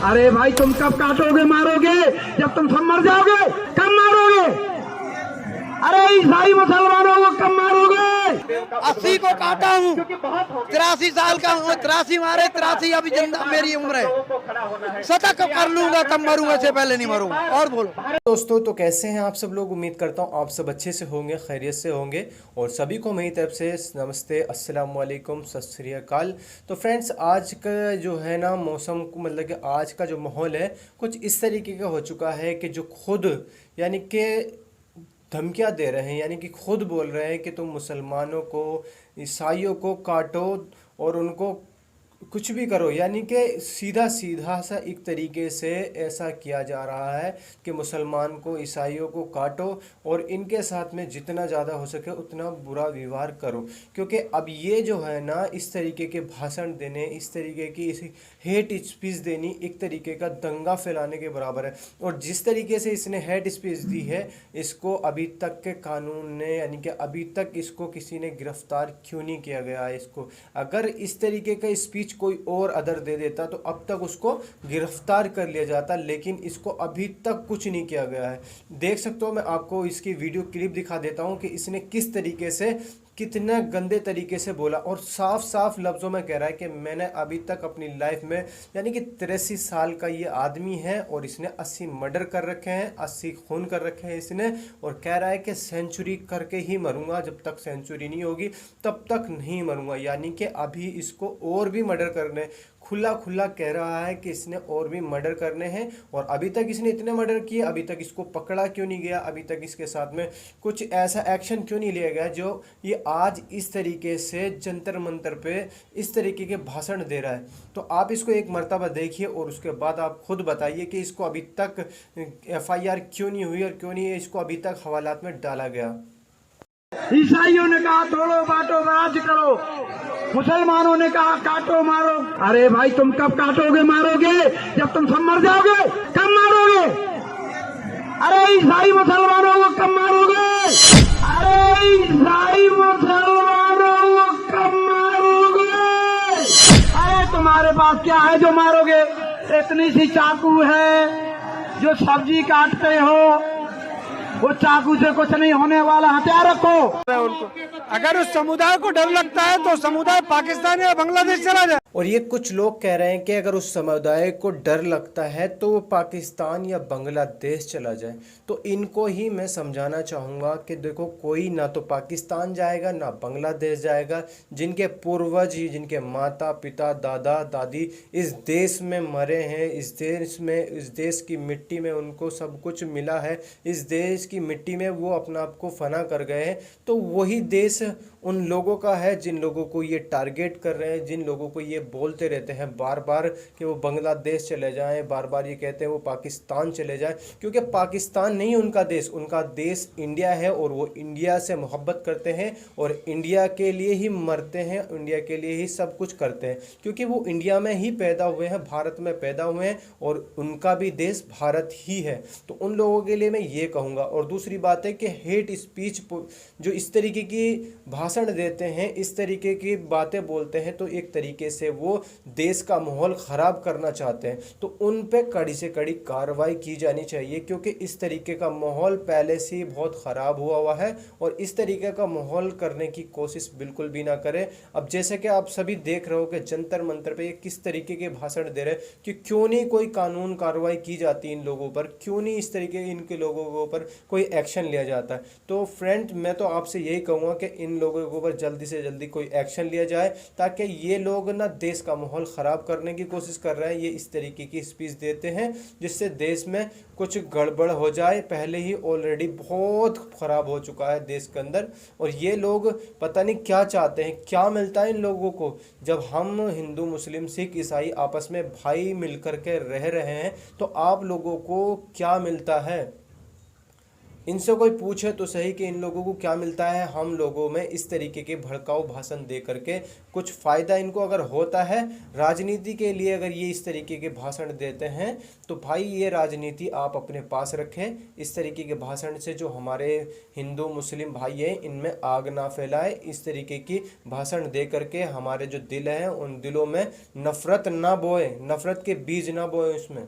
अरे भाई तुम कब काटोगे मारोगे? जब तुम सब मर जाओगे कब मारोगे? अरे ईसाई मुसलमानों को कब मारोगे? 80 को काटा हूँ, 83 साल का हूँ, 83 मारे 83 अभी जिंदा मेरी उम्र है। 70 कर लूंगा तब मरूंगा, इससे पहले नहीं मरूंगा। और बोलो दोस्तों, तो कैसे हैं आप सब लोग? उम्मीद करता हूँ आप सब अच्छे से होंगे, खैरियत से होंगे। और सभी को मेरी तरफ से नमस्ते, अस्सलाम वालेकुम, सत श्री अकाल। तो फ्रेंड्स, आज का जो है ना मौसम को मतलब कि आज का जो माहौल है कुछ इस तरीके का हो चुका है कि जो खुद यानी कि धमकियां दे रहे हैं, यानी कि खुद बोल रहे हैं कि तुम मुसलमानों को, ईसाइयों को काटो और उनको कुछ भी करो। यानी कि सीधा सीधा सा एक तरीके से ऐसा किया जा रहा है कि मुसलमान को, ईसाइयों को काटो और इनके साथ में जितना ज़्यादा हो सके उतना बुरा व्यवहार करो। क्योंकि अब ये जो है ना इस तरीके के भाषण देने, इस तरीके की हेट स्पीच देनी एक तरीके का दंगा फैलाने के बराबर है। और जिस तरीके से इसने हेट स्पीच दी है, इसको अभी तक के कानून ने, यानी कि अभी तक इसको किसी ने गिरफ्तार क्यों नहीं किया गया है? इसको अगर इस तरीके का स्पीच कोई और अदर दे देता तो अब तक उसको गिरफ्तार कर लिया जाता, लेकिन इसको अभी तक कुछ नहीं किया गया है। देख सकते हो, मैं आपको इसकी वीडियो क्लिप दिखा देता हूं कि इसने किस तरीके से, कितना गंदे तरीके से बोला और साफ साफ लफ्ज़ों में कह रहा है कि मैंने अभी तक अपनी लाइफ में, यानी कि 83 साल का ये आदमी है और इसने 80 मर्डर कर रखे हैं, 80 खून कर रखे हैं इसने, और कह रहा है कि सेंचुरी करके ही मरूंगा, जब तक सेंचुरी नहीं होगी तब तक नहीं मरूंगा। यानी कि अभी इसको और भी मर्डर करने, खुला खुला कह रहा है कि इसने और भी मर्डर करने हैं। और अभी तक इसने इतने मर्डर किए, अभी तक इसको पकड़ा क्यों नहीं गया? अभी तक इसके साथ में कुछ ऐसा एक्शन क्यों नहीं लिया गया जो ये आज इस तरीके से जंतर मंतर पे इस तरीके के भाषण दे रहा है? तो आप इसको एक मर्तबा देखिए और उसके बाद आप खुद बताइए कि इसको अभी तक FIR क्यों नहीं हुई और क्यों नहीं इसको अभी तक हवालात में डाला गया। ईसाइयों ने कहा तोड़ो बांटो राज करो, मुसलमानों ने कहा काटो मारो। अरे भाई तुम कब काटोगे मारोगे? जब तुम सब मर जाओगे कब मारोगे? अरे ईसाई मुसलमानों को कब मारोगे? अरे ईसाई मुसलमानों को कब मारोगे? अरे तुम्हारे पास क्या है जो मारोगे? इतनी सी चाकू है जो सब्जी काटते हो, वो चाकू से कुछ नहीं होने वाला, हथियार रखो। उनको अगर उस समुदाय को डर लगता है तो समुदाय पाकिस्तान या बांग्लादेश चला जाए। और ये कुछ लोग कह रहे हैं कि अगर उस समुदाय को डर लगता है तो वो पाकिस्तान या बांग्लादेश चला जाए। तो इनको ही मैं समझाना चाहूँगा कि देखो, कोई ना तो पाकिस्तान जाएगा ना बांग्लादेश जाएगा। जिनके पूर्वज ही, जिनके माता पिता दादा दादी इस देश में मरे हैं, इस देश में, इस देश की मिट्टी में उनको सब कुछ मिला है, इस देश की मिट्टी में वो अपना आप को फना कर गए हैं, तो वही देश उन लोगों का है जिन लोगों को ये टारगेट कर रहे हैं, जिन लोगों को ये बोलते रहते हैं बार बार कि वो बांग्लादेश चले जाएं, बार बार ये कहते हैं वो पाकिस्तान चले जाएं। क्योंकि पाकिस्तान नहीं उनका देश इंडिया है और वो इंडिया से मोहब्बत करते हैं और इंडिया के लिए ही मरते हैं, इंडिया के लिए ही सब कुछ करते हैं। क्योंकि वो इंडिया में ही पैदा हुए हैं, भारत में पैदा हुए हैं और उनका भी देश भारत ही है। तो उन लोगों के लिए मैं ये कहूँगा। और दूसरी बात है कि हेट स्पीच जो इस तरीके की भाषण देते हैं, इस तरीके की बातें बोलते हैं, तो एक तरीके से वो देश का माहौल ख़राब करना चाहते हैं। तो उन पे कड़ी से कड़ी कार्रवाई की जानी चाहिए, क्योंकि इस तरीके का माहौल पहले से ही बहुत ख़राब हुआ है और इस तरीके का माहौल करने की कोशिश बिल्कुल भी ना करें। अब जैसे कि आप सभी देख रहे हो कि जंतर मंतर पे ये किस तरीके के भाषण दे रहे हैं कि क्यों नहीं कोई कानून कार्रवाई की जाती इन लोगों पर, क्यों नहीं इस तरीके इनके लोगों के ऊपर कोई एक्शन लिया जाता है। तो फ्रेंड, मैं तो आपसे यही कहूँगा कि इन लोगों के ऊपर जल्दी से जल्दी कोई एक्शन लिया जाए, ताकि ये लोग ना देश का माहौल ख़राब करने की कोशिश कर रहे हैं। ये इस तरीके की स्पीच देते हैं जिससे देश में कुछ गड़बड़ हो जाए। पहले ही ऑलरेडी बहुत ख़राब हो चुका है देश के अंदर, और ये लोग पता नहीं क्या चाहते हैं, क्या मिलता है इन लोगों को। जब हम हिंदू मुस्लिम सिख ईसाई आपस में भाई मिलकर के रह रहे हैं तो आप लोगों को क्या मिलता है? इनसे कोई पूछे तो सही कि इन लोगों को क्या मिलता है हम लोगों में इस तरीके के भड़काऊ भाषण दे करके। कुछ फ़ायदा इनको अगर होता है राजनीति के लिए, अगर ये इस तरीके के भाषण देते हैं तो भाई ये राजनीति आप अपने पास रखें। इस तरीके के भाषण से जो हमारे हिंदू मुस्लिम भाई हैं इनमें आग ना फैलाए। इस तरीके की भाषण दे करके हमारे जो दिल हैं उन दिलों में नफ़रत ना बोए, नफ़रत के बीज ना बोए उसमें।